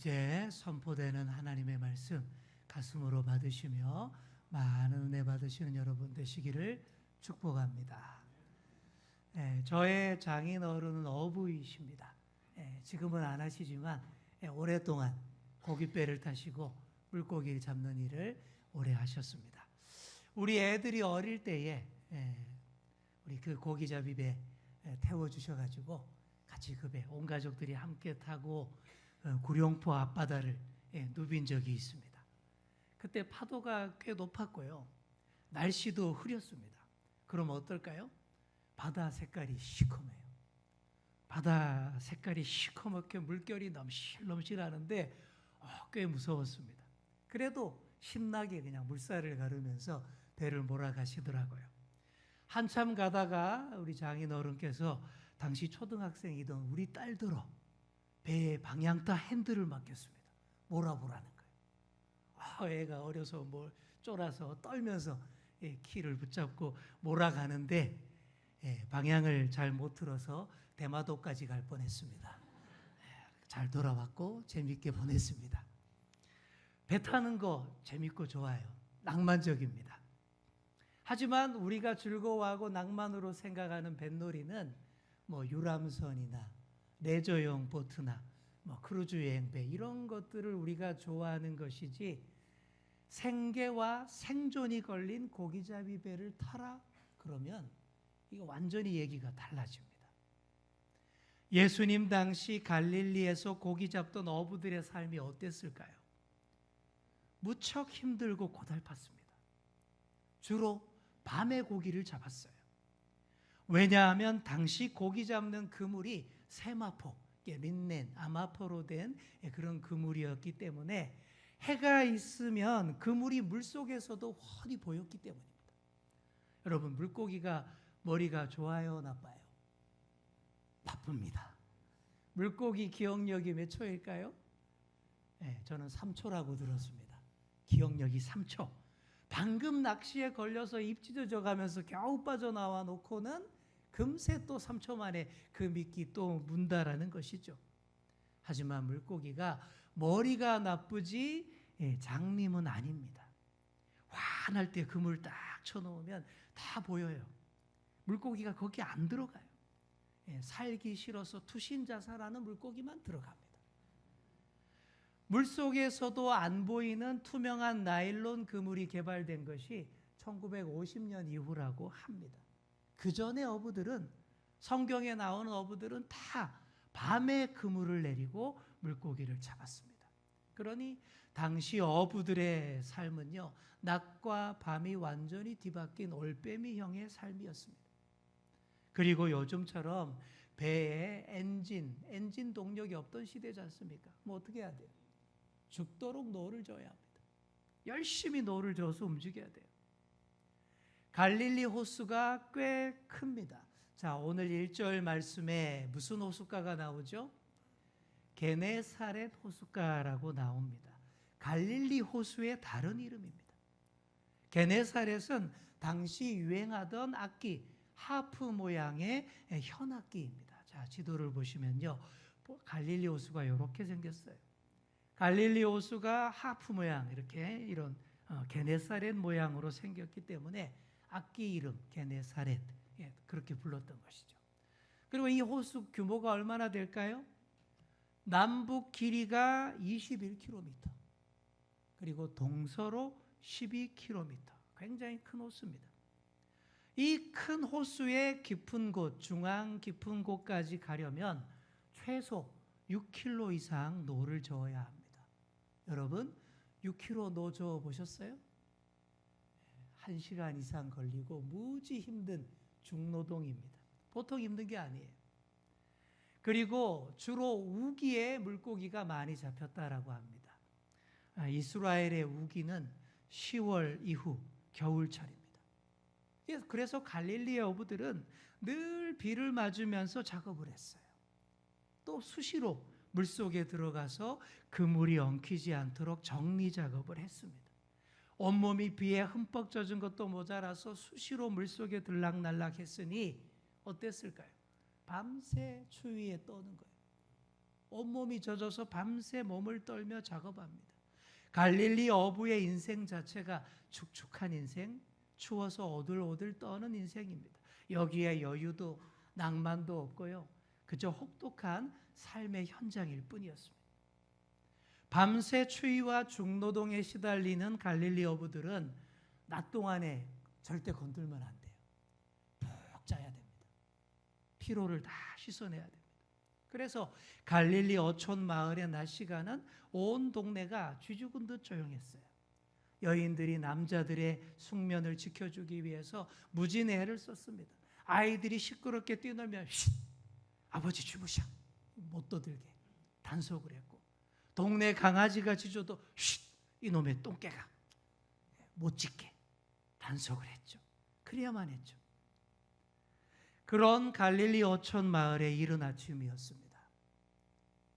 이제 선포되는 하나님의 말씀 가슴으로 받으시며 많은 은혜 받으시는 여러분 되시기를 축복합니다. 저의 장인 어른은 어부이십니다. 지금은 안 하시지만 오랫동안 고깃배를 타시고 물고기를 잡는 일을 오래 하셨습니다. 우리 애들이 어릴 때에 우리 그 고기잡이 배 태워주셔가지고 같이 그 배 온 가족들이 함께 타고 구룡포 앞바다를 누빈 적이 있습니다. 그때 파도가 꽤 높았고요. 날씨도 흐렸습니다. 그럼 어떨까요? 바다 색깔이 시커매요. 바다 색깔이 시커멓게 물결이 넘실넘실하는데 꽤 무서웠습니다. 그래도 신나게 그냥 물살을 가르면서 배를 몰아가시더라고요. 한참 가다가 우리 장인 어른께서 당시 초등학생이던 우리 딸들어 배의 방향타 핸들을 맡겼습니다. 몰아보라는 거예요. 애가 어려서 뭘 쫄아서 떨면서 키를 붙잡고 몰아가는데 방향을 잘 못 틀어서 대마도까지 갈 뻔했습니다. 잘 돌아왔고 재밌게 보냈습니다. 배 타는 거 재밌고 좋아요. 낭만적입니다. 하지만 우리가 즐거워하고 낭만으로 생각하는 뱃놀이는 유람선이나 레저용 보트나 크루즈 여행배 이런 것들을 우리가 좋아하는 것이지, 생계와 생존이 걸린 고기잡이 배를 타라 그러면 이거 완전히 얘기가 달라집니다. 예수님 당시 갈릴리에서 고기 잡던 어부들의 삶이 어땠을까요? 무척 힘들고 고달팠습니다. 주로 밤에 고기를 잡았어요. 왜냐하면 당시 고기 잡는 그물이 세마포, 린넨, 아마포로 된 그런 그물이었기 때문에 해가 있으면 그물이 물속에서도 훤히 보였기 때문입니다. 여러분, 물고기가 머리가 좋아요, 나빠요? 나쁩니다. 물고기 기억력이 몇 초일까요? 저는 3초라고 들었습니다. 기억력이 3초. 방금 낚시에 걸려서 입 찢어져 가면서 겨우 빠져나와 놓고는 금세 또 3초 만에 그 미끼 또 문다라는 것이죠. 하지만 물고기가 머리가 나쁘지 장님은 아닙니다. 환할 때 그물 딱 쳐놓으면 다 보여요. 물고기가 거기 안 들어가요. 살기 싫어서 투신자사라는 물고기만 들어갑니다. 물속에서도 안 보이는 투명한 나일론 그물이 개발된 것이 1950년 이후라고 합니다. 그 전에 어부들은, 성경에 나오는 어부들은 다 밤에 그물을 내리고 물고기를 잡았습니다. 그러니 당시 어부들의 삶은요, 낮과 밤이 완전히 뒤바뀐 올빼미형의 삶이었습니다. 그리고 요즘처럼 배에 엔진 동력이 없던 시대지 않습니까? 어떻게 해야 돼요? 죽도록 노를 져야 합니다. 열심히 노를 저어서 움직여야 돼요. 갈릴리 호수가 꽤 큽니다. 자, 오늘 1절 말씀에 무슨 호숫가가 나오죠? 게네사렛 호숫가라고 나옵니다. 갈릴리 호수의 다른 이름입니다. 게네사렛은 당시 유행하던 악기, 하프 모양의 현악기입니다. 자, 지도를 보시면요, 갈릴리 호수가 이렇게 생겼어요. 갈릴리 호수가 하프 모양, 이런 게네사렛 모양으로 생겼기 때문에 악기 이름 게네사렛, 그렇게 불렀던 것이죠. 그리고 이 호수 규모가 얼마나 될까요? 남북 길이가 21km, 그리고 동서로 12km, 굉장히 큰 호수입니다. 이 큰 호수의 깊은 곳, 중앙 깊은 곳까지 가려면 최소 6km 이상 노를 저어야 합니다. 여러분, 6km 노 저어 보셨어요? 1시간 이상 걸리고 무지 힘든 중노동입니다. 보통 힘든 게 아니에요. 그리고 주로 우기에 물고기가 많이 잡혔다라고 합니다. 이스라엘의 우기는 10월 이후 겨울철입니다. 그래서 갈릴리의 어부들은 늘 비를 맞으면서 작업을 했어요. 또 수시로 물속에 들어가서 그물이 엉키지 않도록 정리 작업을 했습니다. 온몸이 비에 흠뻑 젖은 것도 모자라서 수시로 물속에 들락날락 했으니 어땠을까요? 밤새 추위에 떠는 거예요. 온몸이 젖어서 밤새 몸을 떨며 작업합니다. 갈릴리 어부의 인생 자체가 축축한 인생, 추워서 오들오들 떠는 인생입니다. 여기에 여유도 낭만도 없고요. 그저 혹독한 삶의 현장일 뿐이었습니다. 밤새 추위와 중노동에 시달리는 갈릴리 어부들은 낮 동안에 절대 건들면 안 돼요. 푹 자야 됩니다. 피로를 다 씻어내야 됩니다. 그래서 갈릴리 어촌 마을의 낮 시간은 온 동네가 쥐죽은 듯 조용했어요. 여인들이 남자들의 숙면을 지켜주기 위해서 무진애를 썼습니다. 아이들이 시끄럽게 뛰놀면 쉿! 아버지 주무셔! 못 떠들게 단속을 했고, 동네 강아지가 짖어도 쉿! 이놈의 똥개가 못 짖게 단속을 했죠. 그래야만 했죠. 그런 갈릴리 어촌 마을의 이른 아침이었습니다.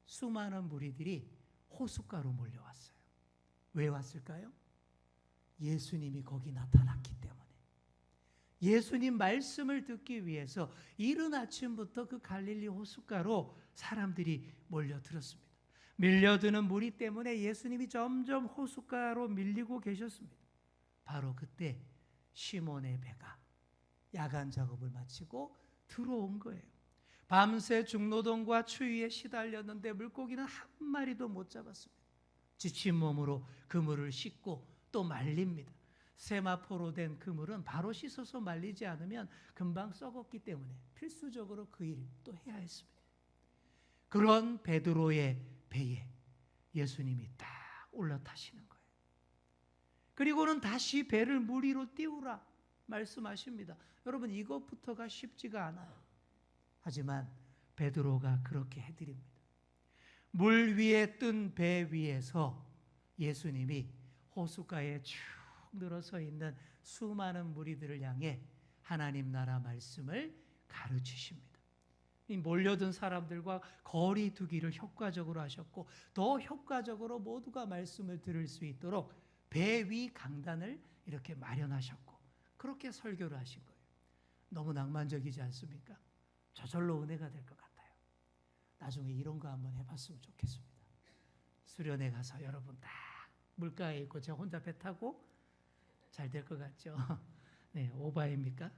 수많은 무리들이 호숫가로 몰려왔어요. 왜 왔을까요? 예수님이 거기 나타났기 때문에. 예수님 말씀을 듣기 위해서 이른 아침부터 그 갈릴리 호숫가로 사람들이 몰려들었습니다. 밀려드는 무리 때문에 예수님이 점점 호숫가로 밀리고 계셨습니다. 바로 그때 시몬의 배가 야간 작업을 마치고 들어온 거예요. 밤새 중노동과 추위에 시달렸는데 물고기는 한 마리도 못 잡았습니다. 지친 몸으로 그물을 씻고 또 말립니다. 세마포로 된 그물은 바로 씻어서 말리지 않으면 금방 썩었기 때문에 필수적으로 그 일 또 해야 했습니다. 그런 베드로의 배에 예수님이 딱 올라타시는 거예요. 그리고는 다시 배를 물 위로 띄우라 말씀하십니다. 여러분, 이것부터가 쉽지가 않아요. 하지만 베드로가 그렇게 해드립니다. 물 위에 뜬 배 위에서 예수님이 호숫가에 쭉 늘어서 있는 수많은 무리들을 향해 하나님 나라 말씀을 가르치십니다. 이 몰려든 사람들과 거리 두기를 효과적으로 하셨고, 더 효과적으로 모두가 말씀을 들을 수 있도록 배 위 강단을 이렇게 마련하셨고, 그렇게 설교를 하신 거예요. 너무 낭만적이지 않습니까? 저절로 은혜가 될 것 같아요. 나중에 이런 거 한번 해봤으면 좋겠습니다. 수련회 가서 여러분 딱 물가에 있고 제가 혼자 배 타고 잘 될 것 같죠? 네, 오바입니까?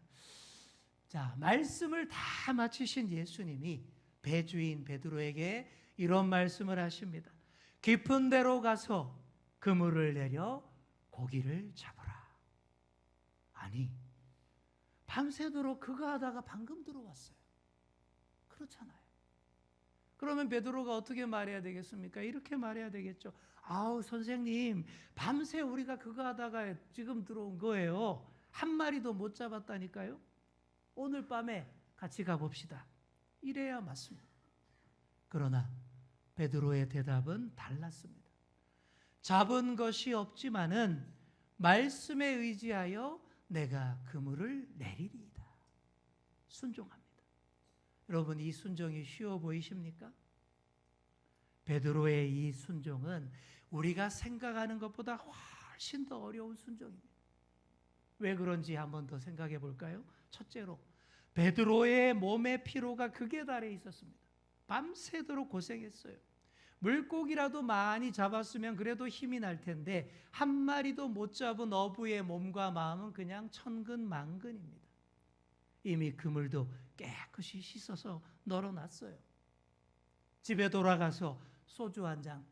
자, 말씀을 다 마치신 예수님이 배주인 베드로에게 이런 말씀을 하십니다. 깊은 데로 가서 그물을 내려 고기를 잡으라. 아니, 밤새도록 그거 하다가 방금 들어왔어요. 그렇잖아요. 그러면 베드로가 어떻게 말해야 되겠습니까? 이렇게 말해야 되겠죠. 아우, 선생님, 밤새 우리가 그거 하다가 지금 들어온 거예요. 한 마리도 못 잡았다니까요. 오늘 밤에 같이 가봅시다. 이래야 맞습니다. 그러나 베드로의 대답은 달랐습니다. 잡은 것이 없지만은 말씀에 의지하여 내가 그물을 내리리이다. 순종합니다. 여러분, 이 순종이 쉬워 보이십니까? 베드로의 이 순종은 우리가 생각하는 것보다 훨씬 더 어려운 순종입니다. 왜 그런지 한번 더 생각해 볼까요? 첫째로, 베드로의 몸의 피로가 극에 달해 있었습니다. 밤새도록 고생했어요. 물고기라도 많이 잡았으면 그래도 힘이 날 텐데 한 마리도 못 잡은 어부의 몸과 마음은 그냥 천근만근입니다. 이미 그물도 깨끗이 씻어서 널어놨어요. 집에 돌아가서 소주 한 잔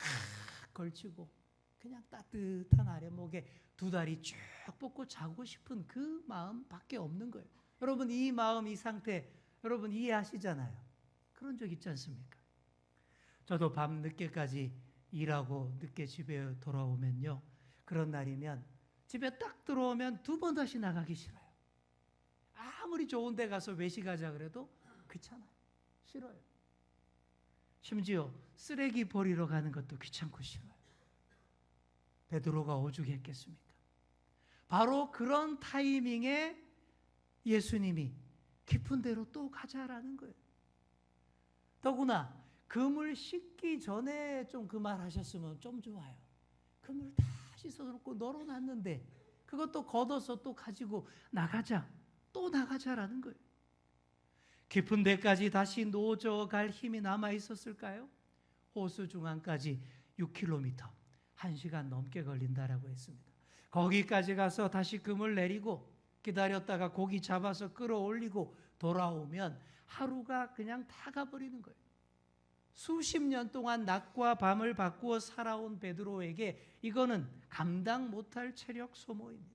걸치고 그냥 따뜻한 아랫목에 두 다리 쭉 뻗고 자고 싶은 그 마음밖에 없는 거예요. 여러분, 이 마음, 이 상태 여러분 이해하시잖아요. 그런 적 있지 않습니까? 저도 밤 늦게까지 일하고 늦게 집에 돌아오면요, 그런 날이면 집에 딱 들어오면 두 번 다시 나가기 싫어요. 아무리 좋은 데 가서 외식하자 그래도 귀찮아요. 싫어요. 심지어 쓰레기 버리러 가는 것도 귀찮고 싫어요. 베드로가 오죽했겠습니까? 바로 그런 타이밍에 예수님이 깊은 데로 또 가자라는 거예요. 더구나 그물 씻기 전에 좀 그 말 하셨으면 좀 좋아요. 그물 다 씻어놓고 널어놨는데 그것도 걷어서 또 가지고 나가자, 또 나가자라는 거예요. 깊은 데까지 다시 노져갈 힘이 남아 있었을까요? 호수 중앙까지 6km, 1시간 넘게 걸린다라고 했습니다. 거기까지 가서 다시 금을 내리고 기다렸다가 고기 잡아서 끌어올리고 돌아오면 하루가 그냥 다 가버리는 거예요. 수십 년 동안 낮과 밤을 바꾸어 살아온 베드로에게 이거는 감당 못할 체력 소모입니다.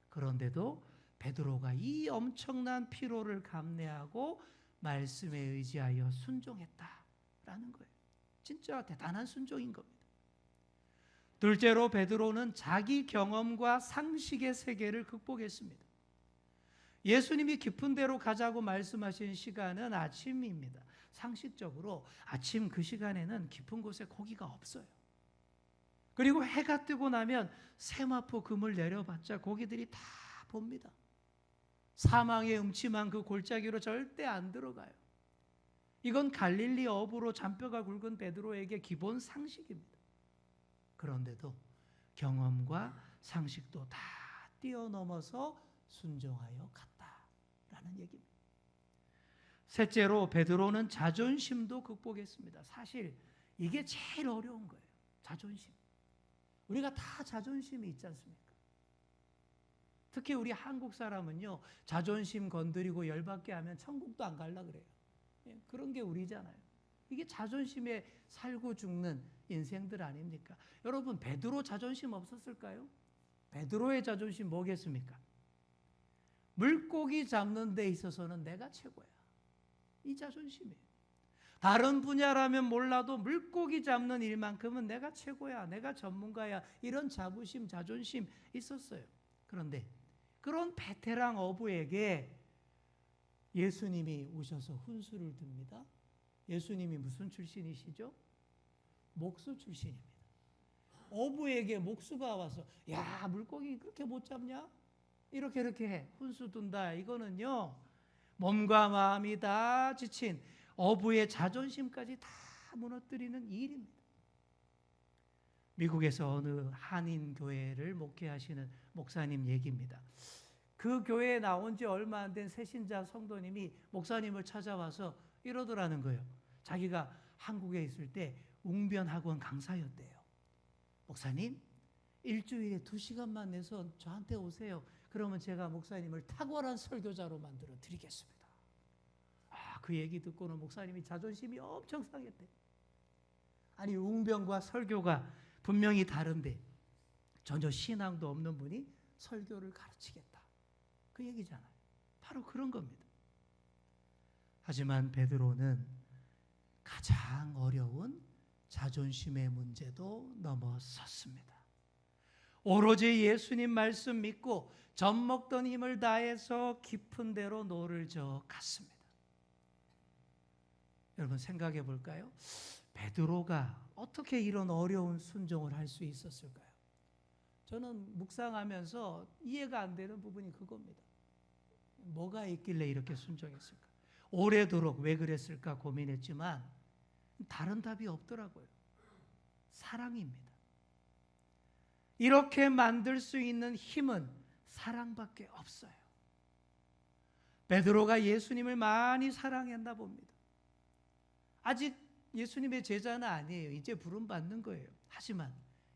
그런데도 베드로가 이 엄청난 피로를 감내하고 말씀에 의지하여 순종했다라는 거예요. 진짜 대단한 순종인 겁니다. 둘째로 베드로는 자기 경험과 상식의 세계를 극복했습니다. 예수님이 깊은 데로 가자고 말씀하신 시간은 아침입니다. 상식적으로 아침 그 시간에는 깊은 곳에 고기가 없어요. 그리고 해가 뜨고 나면 세마포 금을 내려봤자 고기들이 다 봅니다. 사망의 음침한 그 골짜기로 절대 안 들어가요. 이건 갈릴리 어부로 잔뼈가 굵은 베드로에게 기본 상식입니다. 그런데도 경험과 상식도 다 뛰어넘어서 순종하여 갔다라는 얘기입니다. 셋째로 베드로는 자존심도 극복했습니다. 사실 이게 제일 어려운 거예요. 자존심. 우리가 다 자존심이 있지 않습니까? 특히 우리 한국 사람은요, 자존심 건드리고 열받게 하면 천국도 안 갈라 그래요. 그런 게 우리잖아요. 이게 자존심에 살고 죽는 인생들 아닙니까? 여러분, 베드로 자존심 없었을까요? 베드로의 자존심 뭐겠습니까? 물고기 잡는 데 있어서는 내가 최고야. 이 자존심이에요. 다른 분야라면 몰라도 물고기 잡는 일만큼은 내가 최고야, 내가 전문가야, 이런 자부심, 자존심 있었어요. 그런데 그런 베테랑 어부에게 예수님이 오셔서 훈수를 듭니다. 예수님이 무슨 출신이시죠? 목수 출신입니다. 어부에게 목수가 와서 야, 물고기 그렇게 못 잡냐? 이렇게 해. 훈수 둔다. 이거는요, 몸과 마음이 다 지친 어부의 자존심까지 다 무너뜨리는 일입니다. 미국에서 어느 한인 교회를 목회하시는 목사님 얘기입니다. 그 교회에 나온 지 얼마 안 된 새신자 성도님이 목사님을 찾아와서 이러더라는 거예요. 자기가 한국에 있을 때 웅변학원 강사였대요. 목사님, 일주일에 2시간만 내서 저한테 오세요. 그러면 제가 목사님을 탁월한 설교자로 만들어 드리겠습니다. 그 얘기 듣고는 목사님이 자존심이 엄청 상했대요. 아니, 웅변과 설교가 분명히 다른데 전혀 신앙도 없는 분이 설교를 가르치겠다. 그 얘기잖아요. 바로 그런 겁니다. 하지만 베드로는 가장 어려운 자존심의 문제도 넘어섰습니다. 오로지 예수님 말씀 믿고 젖 먹던 힘을 다해서 깊은 데로 노를 저어 갔습니다. 여러분 생각해 볼까요? 베드로가 어떻게 이런 어려운 순종을 할 수 있었을까요? 저는 묵상하면서 이해가 안 되는 부분이 그겁니다. 뭐가 있길래 이렇게 순종했을까? 오래도록 왜 그랬을까 고민했지만 다른 답이 없더라고요. 사랑입니다. 이렇게 만들 수 있는 힘은 사랑밖에 없어요. 베드로가 예수님을 많이 사랑했나 봅니다. 아직 예수님의 제자는 아니에요. 이제 부름받는 거예요. 하지만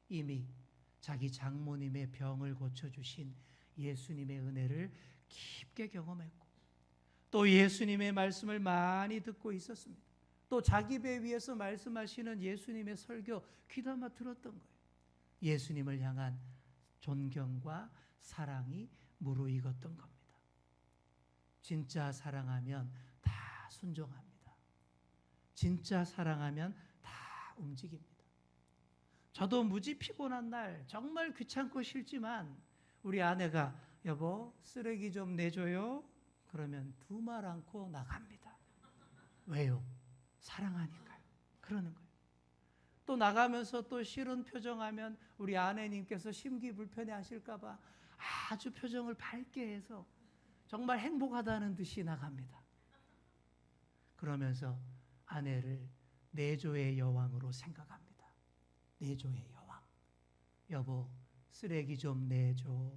이미 자기 장모님의 병을 고쳐주신 예수님의 은혜를 깊게 경험했고 또 예수님의 말씀을 많이 듣고 있었습니다. 또 자기 배 위에서 말씀하시는 예수님의 설교 귀담아 들었던 거예요. 예수님을 향한 존경과 사랑이 무르익었던 겁니다. 진짜 사랑하면 다 순종합니다. 진짜 사랑하면 다 움직입니다. 저도 무지 피곤한 날 정말 귀찮고 싫지만 우리 아내가 여보 쓰레기 좀 내줘요. 그러면 두 말 않고 나갑니다. 왜요? 사랑하니까요. 그러는 거예요. 또 나가면서 또 싫은 표정하면 우리 아내님께서 심기불편해 하실까 봐 아주 표정을 밝게 해서 정말 행복하다는 듯이 나갑니다. 그러면서 아내를 내조의 여왕으로 생각합니다. 내조의 여왕. 여보 쓰레기 좀 내줘.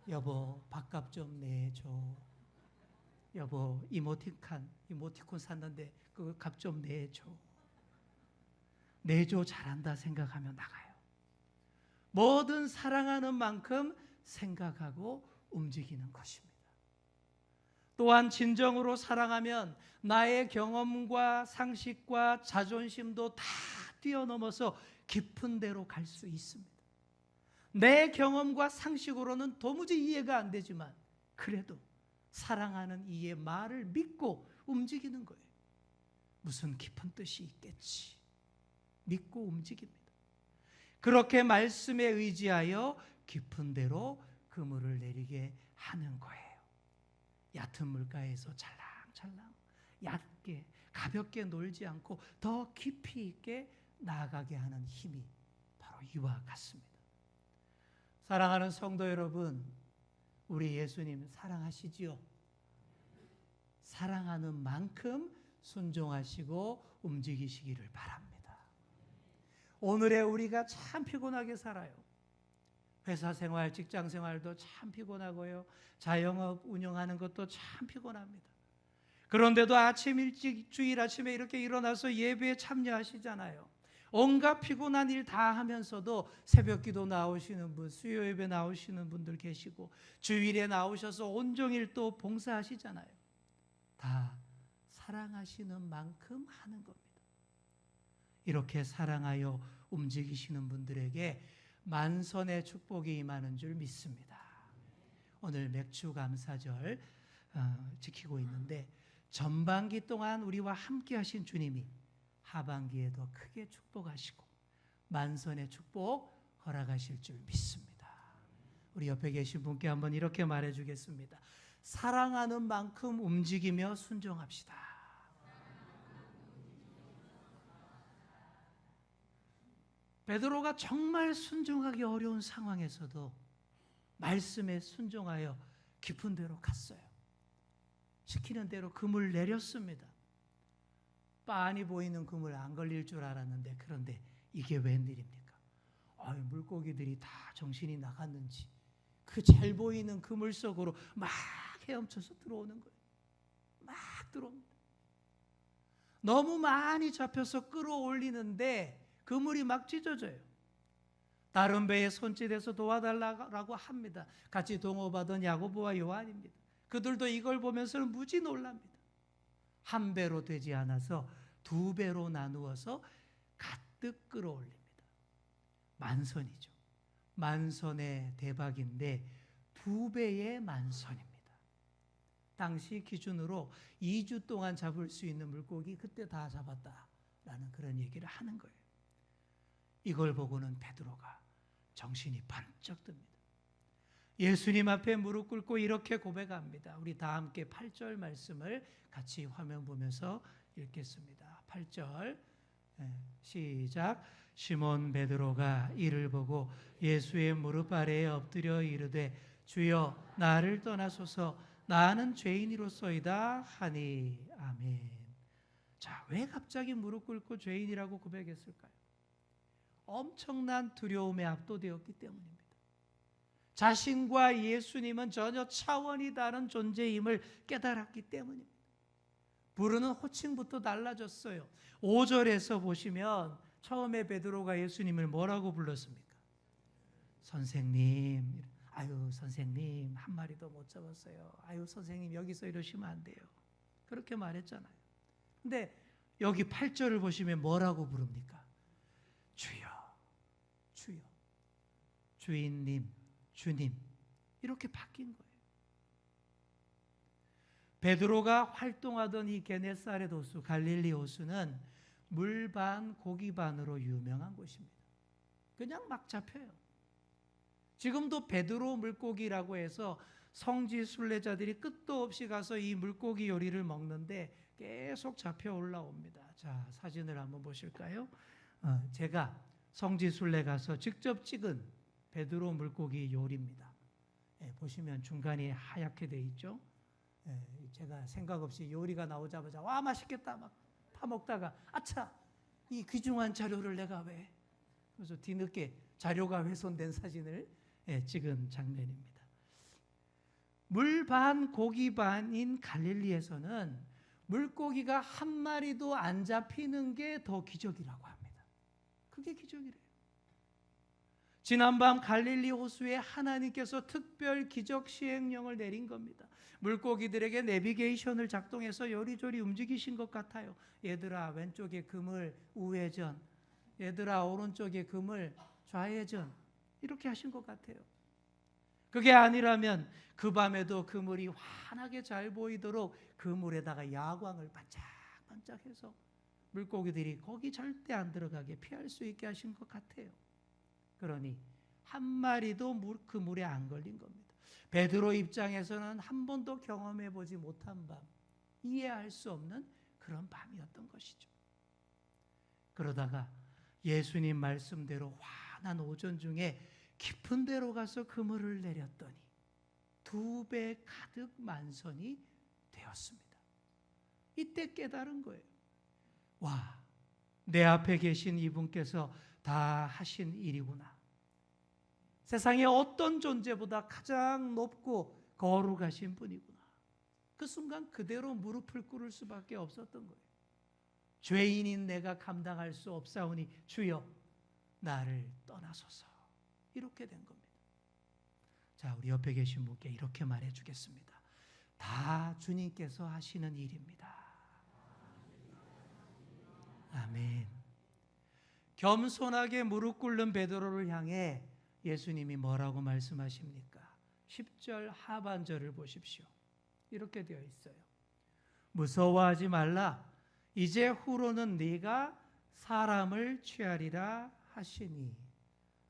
여보 밥값 좀 내줘. 여보 이모티콘 샀는데 그거 값 좀 내줘. 내조 잘한다 생각하며 나가요. 뭐든 사랑하는 만큼 생각하고 움직이는 것입니다. 또한 진정으로 사랑하면 나의 경험과 상식과 자존심도 다 뛰어넘어서 깊은 데로 갈 수 있습니다. 내 경험과 상식으로는 도무지 이해가 안 되지만 그래도 사랑하는 이의 말을 믿고 움직이는 거예요. 무슨 깊은 뜻이 있겠지 믿고 움직입니다. 그렇게 말씀에 의지하여 깊은 데로 그물을 내리게 하는 거예요. 얕은 물가에서 찰랑찰랑 얕게 가볍게 놀지 않고 더 깊이 있게 나아가게 하는 힘이 바로 이와 같습니다. 사랑하는 성도 여러분, 우리 예수님 사랑하시지요? 사랑하는 만큼 순종하시고 움직이시기를 바랍니다. 오늘의 우리가 참 피곤하게 살아요. 회사 생활, 직장 생활도 참 피곤하고요. 자영업 운영하는 것도 참 피곤합니다. 그런데도 아침 일찍 주일 아침에 이렇게 일어나서 예배에 참여하시잖아요. 온갖 피곤한 일 다 하면서도 새벽기도 나오시는 분, 수요 예배 나오시는 분들 계시고 주일에 나오셔서 온종일 또 봉사하시잖아요. 다 사랑하시는 만큼 하는 겁니다. 이렇게 사랑하여 움직이시는 분들에게 만선의 축복이 임하는 줄 믿습니다. 오늘 맥주 감사절 지키고 있는데 전반기 동안 우리와 함께 하신 주님이 하반기에 더 크게 축복하시고 만선의 축복 허락하실 줄 믿습니다. 우리 옆에 계신 분께 한번 이렇게 말해주겠습니다. 사랑하는 만큼 움직이며 순종합시다. 베드로가 정말 순종하기 어려운 상황에서도 말씀에 순종하여 깊은 데로 갔어요. 시키는 대로 그물 내렸습니다. 빤히 보이는 그물 안 걸릴 줄 알았는데 그런데 이게 웬일입니까? 물고기들이 다 정신이 나갔는지 그 잘 보이는 그물 속으로 막 헤엄쳐서 들어오는 거예요. 막 들어옵니다. 너무 많이 잡혀서 끌어올리는데 그물이 막 찢어져요. 다른 배에 손짓해서 도와달라고 합니다. 같이 동업하던 야고보와 요한입니다. 그들도 이걸 보면서는 무지 놀랍니다. 한 배로 되지 않아서 두 배로 나누어서 가득 끌어올립니다. 만선이죠. 만선의 대박인데 두 배의 만선입니다. 당시 기준으로 2주 동안 잡을 수 있는 물고기 그때 다 잡았다라는 그런 얘기를 하는 거예요. 이걸 보고는 베드로가 정신이 번쩍 듭니다. 예수님 앞에 무릎 꿇고 이렇게 고백합니다. 우리 다 함께 8절 말씀을 같이 화면 보면서 읽겠습니다. 8절 시작. 시몬 베드로가 이를 보고 예수의 무릎 아래에 엎드려 이르되 주여 나를 떠나소서 나는 죄인이로소이다 하니 아멘. 자, 왜 갑자기 무릎 꿇고 죄인이라고 고백했을까요? 엄청난 두려움에 압도되었기 때문입니다. 자신과 예수님은 전혀 차원이 다른 존재임을 깨달았기 때문입니다. 부르는 호칭부터 달라졌어요. 5절에서 보시면 처음에 베드로가 예수님을 뭐라고 불렀습니까? 선생님. 아유 선생님 한 마리도 못 잡았어요. 아유 선생님 여기서 이러시면 안 돼요. 그렇게 말했잖아요. 근데 여기 8절을 보시면 뭐라고 부릅니까? 주여, 주여, 주인님, 주님 이렇게 바뀐 거예요. 베드로가 활동하던 이 게네사렛 호수, 갈릴리 호수는 물 반 고기 반으로 유명한 곳입니다. 그냥 막 잡혀요. 지금도 베드로 물고기라고 해서 성지 순례자들이 끝도 없이 가서 이 물고기 요리를 먹는데 계속 잡혀 올라옵니다. 자, 사진을 한번 보실까요? 제가 성지 순례 가서 직접 찍은 베드로 물고기 요리입니다. 보시면 중간에 하얗게 돼 있죠. 제가 생각 없이 요리가 나오자마자 와 맛있겠다 막 파먹다가 아차 이 귀중한 자료를 내가 왜 그래서 뒤늦게 자료가 훼손된 사진을 찍은 장면입니다. 물 반 고기 반인 갈릴리에서는 물고기가 한 마리도 안 잡히는 게 더 기적이라고 합니다. 그게 기적이래요. 지난밤 갈릴리 호수에 하나님께서 특별 기적 시행령을 내린 겁니다. 물고기들에게 내비게이션을 작동해서 요리조리 움직이신 것 같아요. 얘들아 왼쪽에 그물 우회전, 얘들아 오른쪽에 그물 좌회전, 이렇게 하신 것 같아요. 그게 아니라면 그 밤에도 그물이 환하게 잘 보이도록 그물에다가 야광을 반짝반짝해서 물고기들이 거기 절대 안 들어가게 피할 수 있게 하신 것 같아요. 그러니 한 마리도 그 물에 안 걸린 겁니다. 베드로 입장에서는 한 번도 경험해 보지 못한 밤, 이해할 수 없는 그런 밤이었던 것이죠. 그러다가 예수님 말씀대로 환한 오전 중에 깊은 데로 가서 그물을 내렸더니 2배 가득 만선이 되었습니다. 이때 깨달은 거예요. 와, 내 앞에 계신 이분께서 다 하신 일이구나. 세상의 어떤 존재보다 가장 높고 거룩하신 분이구나. 그 순간 그대로 무릎을 꿇을 수밖에 없었던 거예요. 죄인인 내가 감당할 수 없사오니 주여 나를 떠나소서. 이렇게 된 겁니다. 자, 우리 옆에 계신 분께 이렇게 말해 주겠습니다. 다 주님께서 하시는 일입니다. 아멘. 겸손하게 무릎 꿇는 베드로를 향해 예수님이 뭐라고 말씀하십니까? 10절 하반절을 보십시오. 이렇게 되어 있어요. 무서워하지 말라. 이제 후로는 네가 사람을 취하리라 하시니.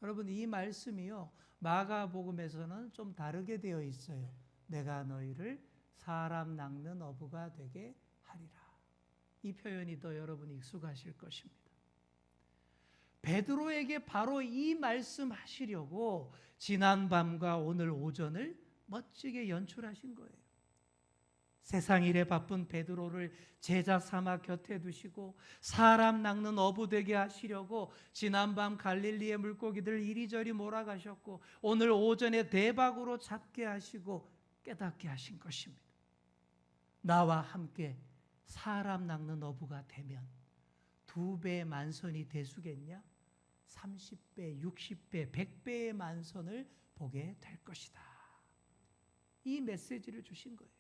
여러분, 이 말씀이요, 마가복음에서는 좀 다르게 되어 있어요. 내가 너희를 사람 낚는 어부가 되게 하리라. 이 표현이 더 여러분이 익숙하실 것입니다. 베드로에게 바로 이 말씀 하시려고 지난 밤과 오늘 오전을 멋지게 연출하신 거예요. 세상 일에 바쁜 베드로를 제자 삼아 곁에 두시고 사람 낚는 어부 되게 하시려고 지난밤 갈릴리의 물고기들 이리저리 몰아가셨고 오늘 오전에 대박으로 잡게 하시고 깨닫게 하신 것입니다. 나와 함께 사람 낚는 어부가 되면 2배 만선이 되수겠냐? 30배, 60배, 100배의 만선을 보게 될 것이다. 이 메시지를 주신 거예요.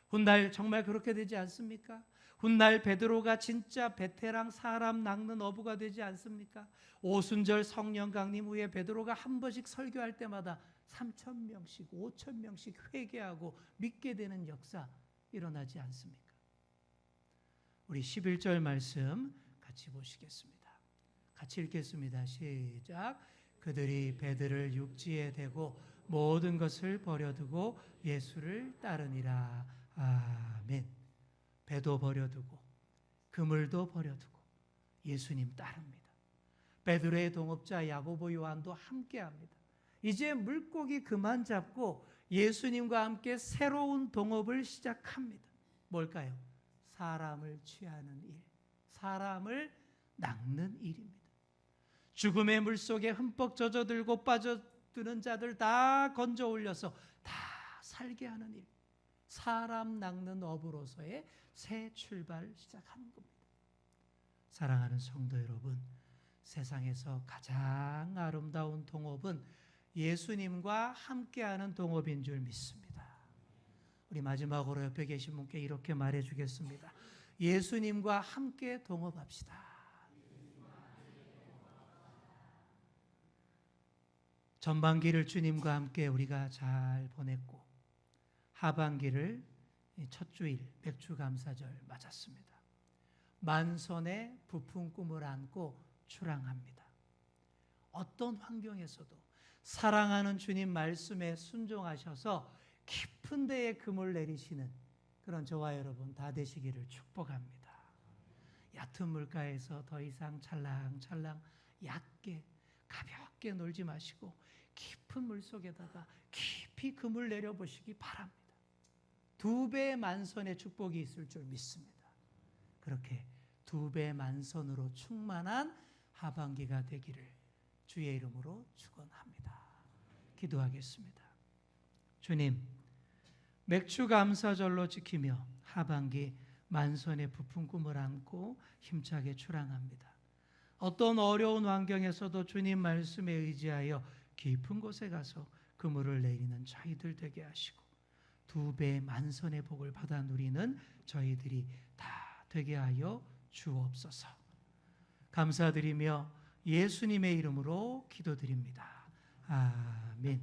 훗날 정말 그렇게 되지 않습니까? 훗날 베드로가 진짜 베테랑 사람 낚는 어부가 되지 않습니까? 오순절 성령 강림 후에 베드로가 한 번씩 설교할 때마다 3,000명씩, 5,000명씩 회개하고 믿게 되는 역사 일어나지 않습니까? 우리 11절 말씀 같이 보시겠습니다. 같이 읽겠습니다. 시작. 그들이 배들을 육지에 대고 모든 것을 버려두고 예수를 따르니라. 아멘. 배도 버려두고 그물도 버려두고 예수님 따릅니다. 베드로의 동업자 야고보 요한도 함께합니다. 이제 물고기 그만 잡고 예수님과 함께 새로운 동업을 시작합니다. 뭘까요? 사람을 취하는 일, 사람을 낚는 일입니다. 죽음의 물속에 흠뻑 젖어들고 빠져드는 자들 다 건져 올려서 다 살게 하는 일, 사람 낚는 업으로서의 새 출발 시작하는 겁니다. 사랑하는 성도 여러분, 세상에서 가장 아름다운 동업은 예수님과 함께하는 동업인 줄 믿습니다. 우리 마지막으로 옆에 계신 분께 이렇게 말해 주겠습니다. 예수님과 함께 동업합시다. 전반기를 주님과 함께 우리가 잘 보냈고 하반기를 첫 주일 맥주감사절 맞았습니다. 만선의 부푼 꿈을 안고 출항합니다. 어떤 환경에서도 사랑하는 주님 말씀에 순종하셔서 깊은 데에 금을 내리시는 그런 저와 여러분 다 되시기를 축복합니다. 얕은 물가에서 더 이상 찰랑찰랑 얕게 가볍게 놀지 마시고 깊은 물속에다가 깊이 금을 내려보시기 바랍니다. 2배 만선의 축복이 있을 줄 믿습니다. 그렇게 2배 만선으로 충만한 하반기가 되기를 주의 이름으로 축원합니다. 기도하겠습니다. 주님, 맥주 감사절로 지키며 하반기 만선의 부푼 꿈을 안고 힘차게 출항합니다. 어떤 어려운 환경에서도 주님 말씀에 의지하여 깊은 곳에 가서 그물을 내리는 저희들 되게 하시고 2배 만선의 복을 받아 누리는 저희들이 다 되게 하여 주옵소서. 감사드리며 예수님의 이름으로 기도드립니다. 아멘.